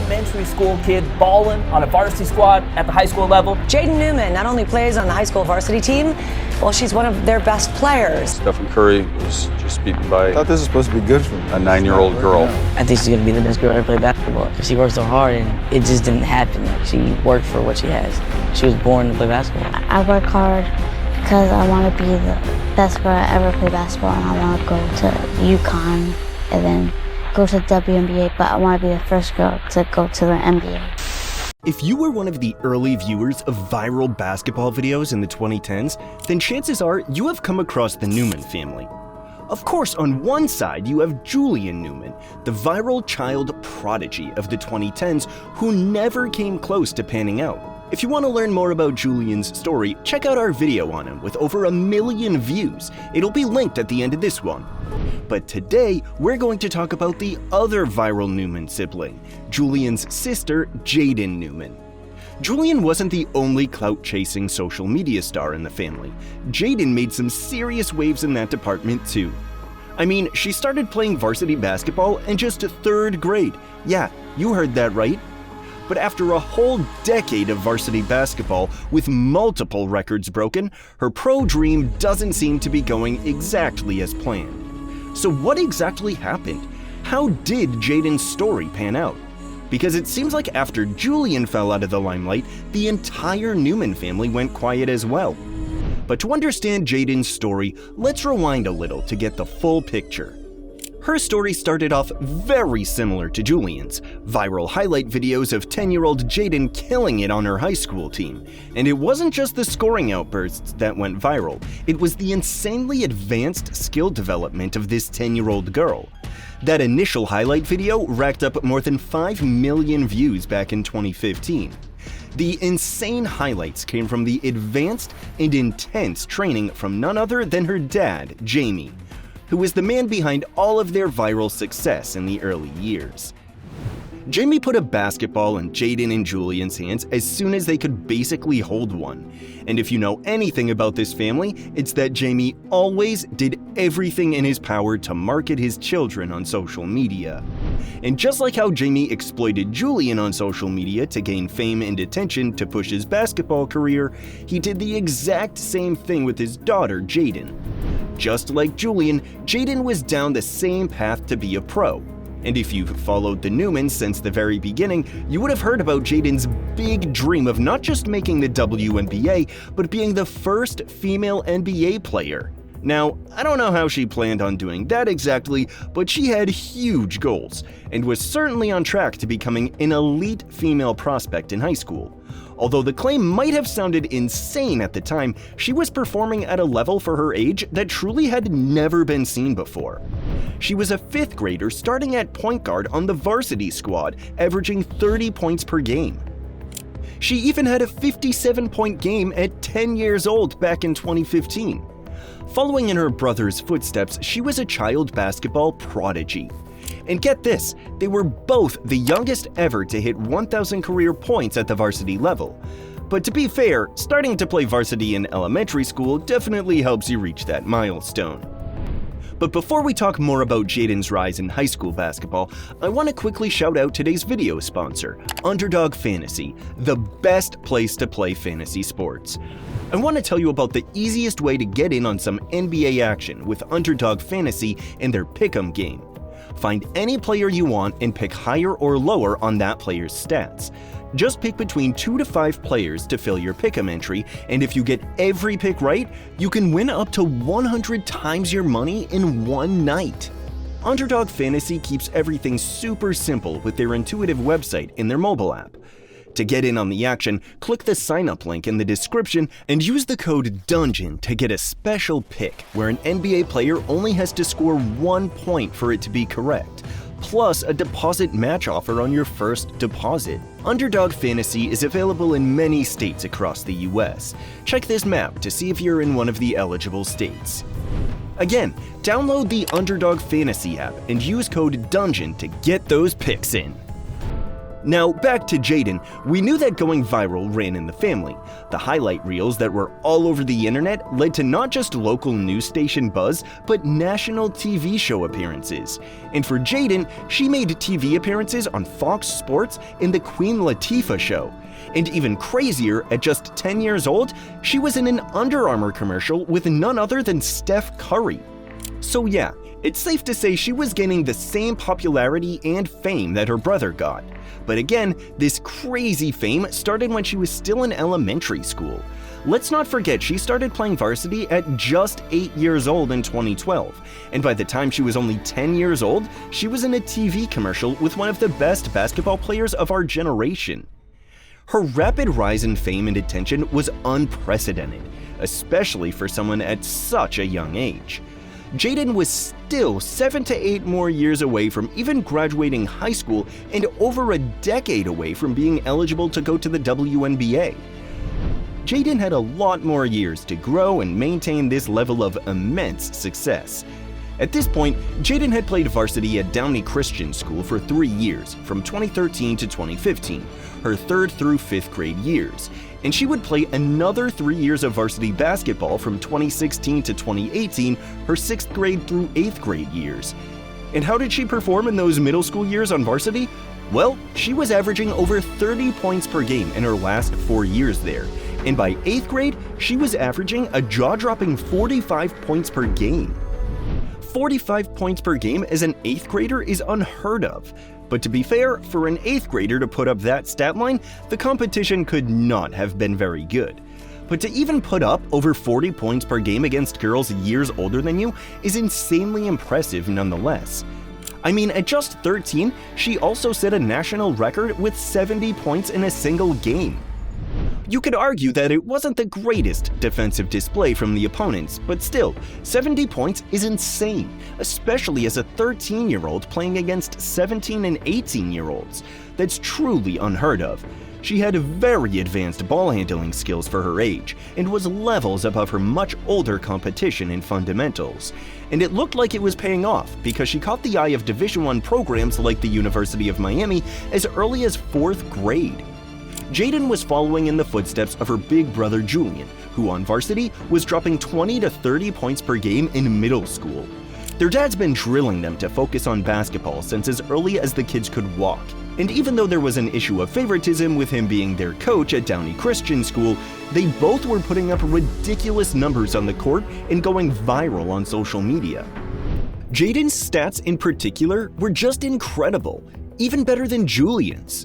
elementary school kid balling on a varsity squad at the high school level. Jaden Newman not only plays on the high school varsity team, well, she's one of their best players. Stephen Curry was just beaten by I thought this was supposed to be good for me. a 9-year-old girl. I think she's going to be the best girl to ever play basketball. She worked so hard and it just didn't happen. Like, she worked for what she has. She was born to play basketball. I work hard because I want to be the best girl to ever play basketball, and I want to go to UConn and then go to WNBA, but I want to be the first girl to go to the NBA. If you were one of the early viewers of viral basketball videos in the 2010s, then chances are you have come across the Newman family. Of course, on one side you have Julian Newman, the viral child prodigy of the 2010s who never came close to panning out. If you want to learn more about Julian's story, check out our video on him with over 1 million views. It'll be linked at the end of this one. But today, we're going to talk about the other viral Newman sibling, Julian's sister, Jaden Newman. Julian wasn't the only clout-chasing social media star in the family. Jaden made some serious waves in that department too. I mean, she started playing varsity basketball in just 3rd grade. Yeah, you heard that right. But after a whole decade of varsity basketball with multiple records broken, her pro dream doesn't seem to be going exactly as planned. So what exactly happened? How did Jaden's story pan out? Because it seems like after Julian fell out of the limelight, the entire Newman family went quiet as well. But to understand Jaden's story, let's rewind a little to get the full picture. Her story started off very similar to Julian's, viral highlight videos of 10-year-old Jaden killing it on her high school team. And it wasn't just the scoring outbursts that went viral, it was the insanely advanced skill development of this 10-year-old girl. That initial highlight video racked up more than 5 million views back in 2015. The insane highlights came from the advanced and intense training from none other than her dad, Jamie, who was the man behind all of their viral success in the early years. Jamie put a basketball in Jaden and Julian's hands as soon as they could basically hold one. And if you know anything about this family, it's that Jamie always did everything in his power to market his children on social media. And just like how Jamie exploited Julian on social media to gain fame and attention to push his basketball career, he did the exact same thing with his daughter, Jaden. Just like Julian, Jaden was down the same path to be a pro. And if you've followed the Newmans since the very beginning, you would have heard about Jaden's big dream of not just making the WNBA, but being the first female NBA player. Now, I don't know how she planned on doing that exactly, but she had huge goals, and was certainly on track to becoming an elite female prospect in high school. Although the claim might have sounded insane at the time, she was performing at a level for her age that truly had never been seen before. She was a 5th grader starting at point guard on the varsity squad, averaging 30 points per game. She even had a 57-point game at 10 years old back in 2015. Following in her brother's footsteps, she was a child basketball prodigy. And get this, they were both the youngest ever to hit 1,000 career points at the varsity level. But to be fair, starting to play varsity in elementary school definitely helps you reach that milestone. But before we talk more about Jaden's rise in high school basketball, I want to quickly shout out today's video sponsor, Underdog Fantasy, the best place to play fantasy sports. I want to tell you about the easiest way to get in on some NBA action with Underdog Fantasy and their Pick'em game. Find any player you want and pick higher or lower on that player's stats. Just pick between 2 to 5 players to fill your Pick'em entry, and if you get every pick right, you can win up to 100 times your money in one night. Underdog Fantasy keeps everything super simple with their intuitive website and their mobile app. To get in on the action, click the sign-up link in the description and use the code DUNGEON to get a special pick where an NBA player only has to score 1 point for it to be correct, plus a deposit match offer on your first deposit. Underdog Fantasy is available in many states across the US. Check this map to see if you're in one of the eligible states. Again, download the Underdog Fantasy app and use code DUNGEON to get those picks in. Now, back to Jaden. We knew that going viral ran in the family. The highlight reels that were all over the internet led to not just local news station buzz, but national TV show appearances. And for Jaden, she made TV appearances on Fox Sports in The Queen Latifah Show. And even crazier, at just 10 years old, she was in an Under Armour commercial with none other than Steph Curry. So yeah, it's safe to say she was gaining the same popularity and fame that her brother got. But again, this crazy fame started when she was still in elementary school. Let's not forget she started playing varsity at just 8 years old in 2012, and by the time she was only 10 years old, she was in a TV commercial with one of the best basketball players of our generation. Her rapid rise in fame and attention was unprecedented, especially for someone at such a young age. Jaden was still 7 to 8 more years away from even graduating high school and over a decade away from being eligible to go to the WNBA. Jaden had a lot more years to grow and maintain this level of immense success. At this point, Jaden had played varsity at Downey Christian School for 3 years, from 2013 to 2015, her 3rd through 5th grade years, and she would play another 3 years of varsity basketball from 2016 to 2018, her 6th grade through 8th grade years. And how did she perform in those middle school years on varsity? Well, she was averaging over 30 points per game in her last 4 years there, and by 8th grade, she was averaging a jaw-dropping 45 points per game. 45 points per game as an 8th grader is unheard of. But to be fair, for an 8th grader to put up that stat line, the competition could not have been very good. But to even put up over 40 points per game against girls years older than you is insanely impressive nonetheless. I mean, at just 13, she also set a national record with 70 points in a single game. You could argue that it wasn't the greatest defensive display from the opponents, but still, 70 points is insane, especially as a 13-year-old playing against 17 and 18-year-olds. That's truly unheard of. She had very advanced ball handling skills for her age, and was levels above her much older competition in fundamentals. And it looked like it was paying off, because she caught the eye of Division I programs like the University of Miami as early as 4th grade. Jaden was following in the footsteps of her big brother Julian, who on varsity was dropping 20 to 30 points per game in middle school. Their dad's been drilling them to focus on basketball since as early as the kids could walk. And even though there was an issue of favoritism with him being their coach at Downey Christian School, they both were putting up ridiculous numbers on the court and going viral on social media. Jaden's stats in particular were just incredible, even better than Julian's.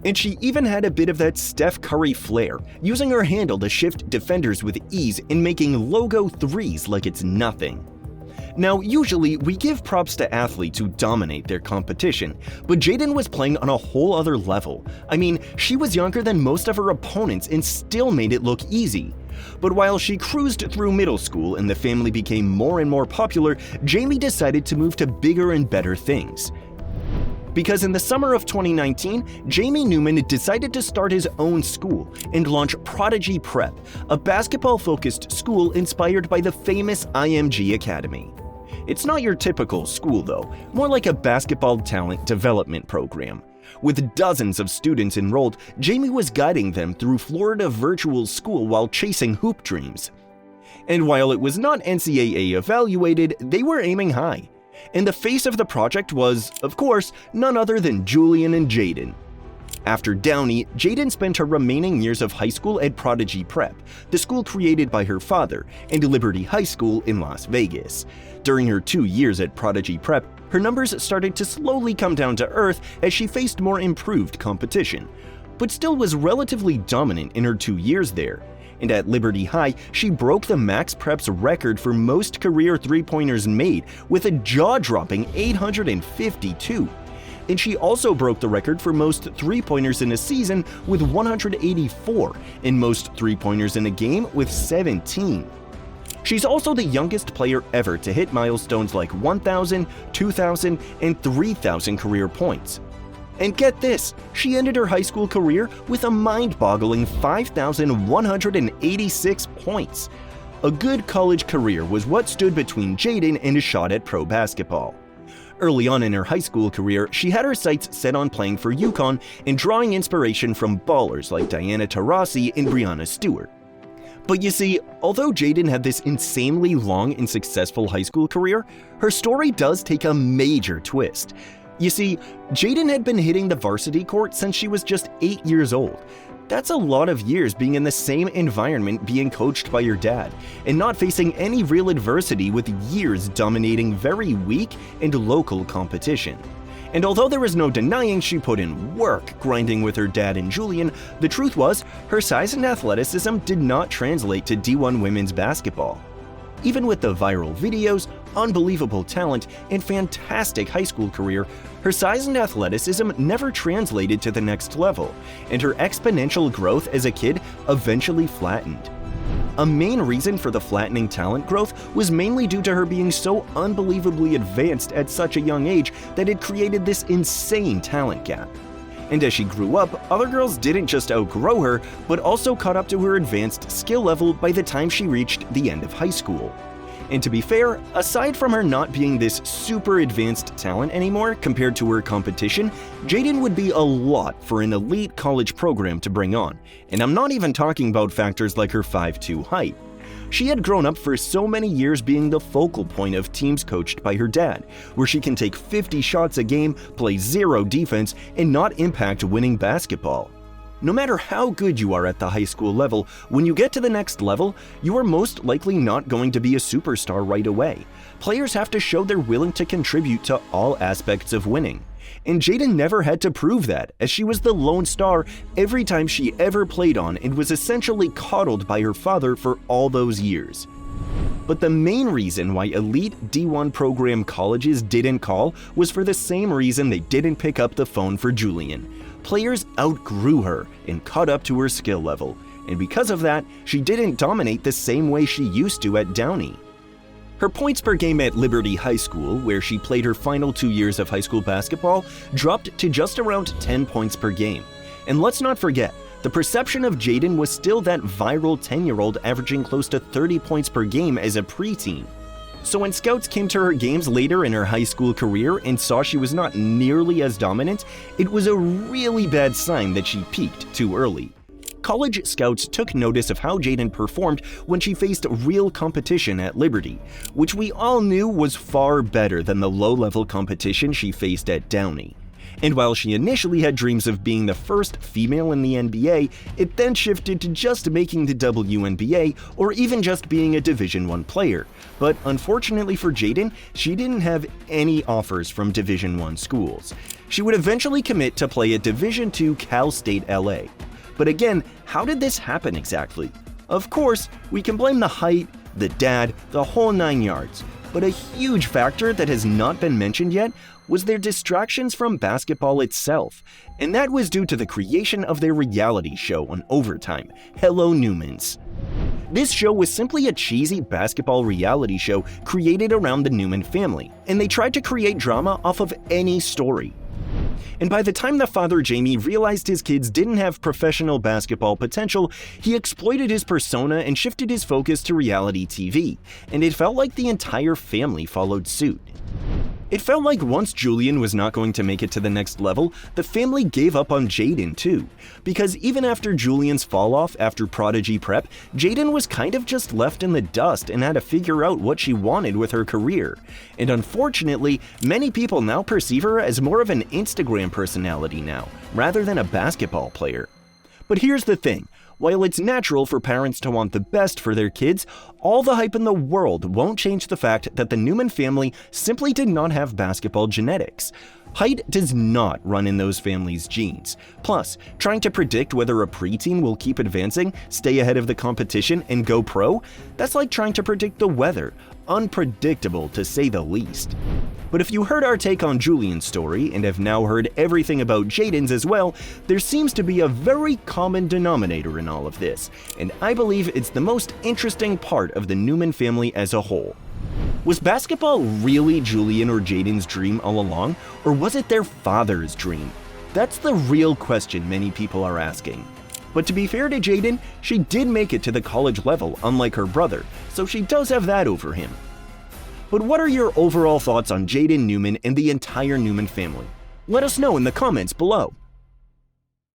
And she even had a bit of that Steph Curry flair, using her handle to shift defenders with ease and making logo threes like it's nothing. Now, usually we give props to athletes who dominate their competition, but Jaden was playing on a whole other level. I mean, she was younger than most of her opponents and still made it look easy. But while she cruised through middle school and the family became more and more popular, Jamie decided to move to bigger and better things. Because in the summer of 2019, Jaden Newman decided to start his own school and launch Prodigy Prep, a basketball-focused school inspired by the famous IMG Academy. It's not your typical school though, more like a basketball talent development program. With dozens of students enrolled, Jamie was guiding them through Florida virtual school while chasing hoop dreams. And while it was not NCAA evaluated, they were aiming high. And the face of the project was, of course, none other than Julian and Jaden. After Downey, Jaden spent her remaining years of high school at Prodigy Prep, the school created by her father, and Liberty High School in Las Vegas. During her 2 years at Prodigy Prep, her numbers started to slowly come down to earth as she faced more improved competition, but still was relatively dominant in her 2 years there. And at Liberty High, she broke the Max Prep's record for most career three-pointers made with a jaw-dropping 852. And she also broke the record for most three-pointers in a season with 184, and most three-pointers in a game with 17. She's also the youngest player ever to hit milestones like 1,000, 2,000, and 3,000 career points. And get this, she ended her high school career with a mind-boggling 5,186 points. A good college career was what stood between Jaden and a shot at pro basketball. Early on in her high school career, she had her sights set on playing for UConn and drawing inspiration from ballers like Diana Taurasi and Breanna Stewart. But you see, although Jaden had this insanely long and successful high school career, her story does take a major twist. You see, Jaden had been hitting the varsity court since she was just 8 years old. That's a lot of years being in the same environment, being coached by your dad, and not facing any real adversity, with years dominating very weak and local competition. And although there was no denying she put in work grinding with her dad and Julian, the truth was her size and athleticism did not translate to D1 women's basketball. Even with the viral videos, unbelievable talent, and fantastic high school career, her size and athleticism never translated to the next level, and her exponential growth as a kid eventually flattened. A main reason for the flattening talent growth was mainly due to her being so unbelievably advanced at such a young age that it created this insane talent gap. And as she grew up, other girls didn't just outgrow her, but also caught up to her advanced skill level by the time she reached the end of high school. And to be fair, aside from her not being this super advanced talent anymore compared to her competition, Jaden would be a lot for an elite college program to bring on, and I'm not even talking about factors like her 5'2" height. She had grown up for so many years being the focal point of teams coached by her dad, where she can take 50 shots a game, play zero defense, and not impact winning basketball. No matter how good you are at the high school level, when you get to the next level, you are most likely not going to be a superstar right away. Players have to show they're willing to contribute to all aspects of winning. And Jaden never had to prove that, as she was the lone star every time she ever played on and was essentially coddled by her father for all those years. But the main reason why elite D1 program colleges didn't call was for the same reason they didn't pick up the phone for Julian. Players outgrew her and caught up to her skill level, and because of that, she didn't dominate the same way she used to at Downey. Her points per game at Liberty High School, where she played her final 2 years of high school basketball, dropped to just around 10 points per game. And let's not forget, the perception of Jaden was still that viral 10-year-old averaging close to 30 points per game as a preteen. So when scouts came to her games later in her high school career and saw she was not nearly as dominant, it was a really bad sign that she peaked too early. College scouts took notice of how Jaden performed when she faced real competition at Liberty, which we all knew was far better than the low-level competition she faced at Downey. And while she initially had dreams of being the first female in the NBA, it then shifted to just making the WNBA or even just being a Division I player. But unfortunately for Jaden, she didn't have any offers from Division I schools. She would eventually commit to play at Division II Cal State LA. But again, how did this happen exactly? Of course, we can blame the height, the dad, the whole 9 yards. But a huge factor that has not been mentioned yet was their distractions from basketball itself, and that was due to the creation of their reality show on Overtime, Hello Newmans. This show was simply a cheesy basketball reality show created around the Newman family, and they tried to create drama off of any story. And by the time the father Jamie realized his kids didn't have professional basketball potential, he exploited his persona and shifted his focus to reality TV, and it felt like the entire family followed suit. It felt like once Julian was not going to make it to the next level, the family gave up on Jaden too, because even after Julian's fall off after Prodigy prep, Jaden was kind of just left in the dust and had to figure out what she wanted with her career. And unfortunately, many people now perceive her as more of an Instagram personality now, rather than a basketball player. But here's the thing. While it's natural for parents to want the best for their kids, all the hype in the world won't change the fact that the Newman family simply did not have basketball genetics. Height does not run in those families' genes. Plus, trying to predict whether a preteen will keep advancing, stay ahead of the competition, and go pro, that's like trying to predict the weather. Unpredictable, to say the least. But if you heard our take on Julian's story and have now heard everything about Jaden's as well, there seems to be a very common denominator in all of this, and I believe it's the most interesting part of the Newman family as a whole. Was basketball really Julian or Jaden's dream all along, or was it their father's dream? That's the real question many people are asking. But to be fair to Jaden, she did make it to the college level unlike her brother, so she does have that over him. But what are your overall thoughts on Jaden Newman and the entire Newman family? Let us know in the comments below.